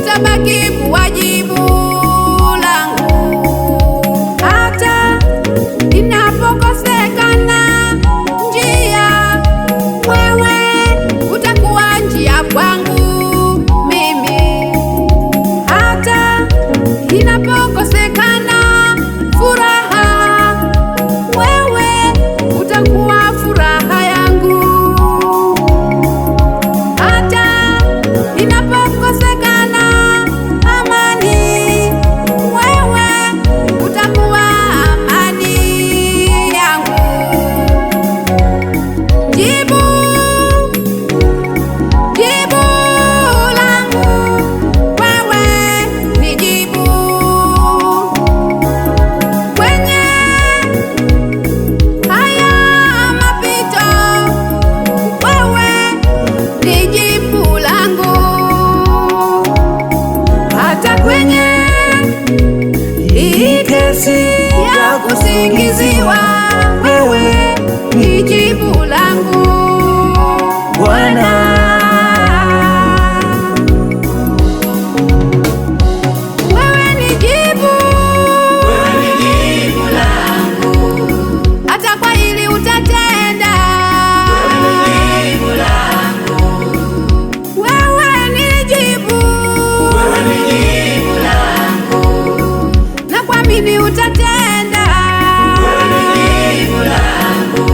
utabaki kuwa jibu langu. Hata ninapokosekana njia, wewe utakuwa njia kwangu mimi. Hata ninapokosekana furaha, wewe utakuwa furaha yangu. Hata ninapokosekana amani, wewe utakuwa amani yangu. Jibu, jibu langu, wewe ni jibu. Kwenye haya mapito, wewe ni jibu langu. Hata kwenye hii kesi ya kusingiziwa, wewe ni jibu langu Bwana. Wewe ni jibu, wewe ni jibu langu. Hata kwa hili utatenda, wewe ni jibu langu. Wewe ni jibu, wewe ni jibu langu. Na kuamini utatenda, wewe ni jibu langu.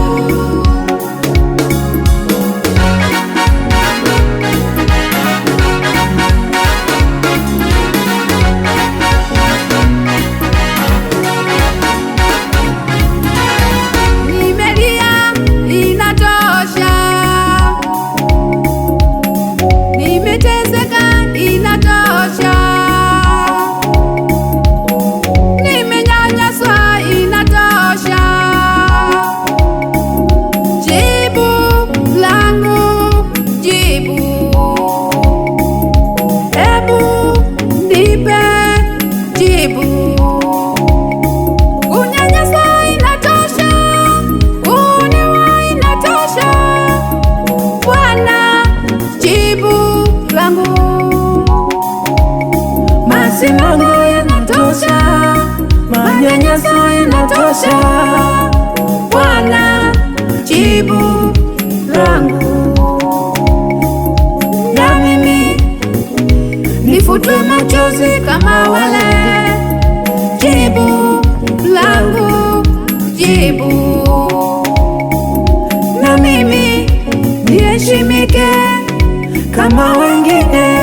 Nimelia, inatosha. Nimeteseka, inatosha. Nimenyanyaswa, inatosha. Jibu langu, jibu. Hebu nipe jibu. Kunyanyaswa inatosha, kuonewa inatosha. Bwana, jibu langu. Masimango yanatosha, manyanyaso yanatosha. Bwana, jibu langu. Na mimi nifutwe machozi kama wale. Jibu langu, jibu. Na mimi niheshimike kama wengine.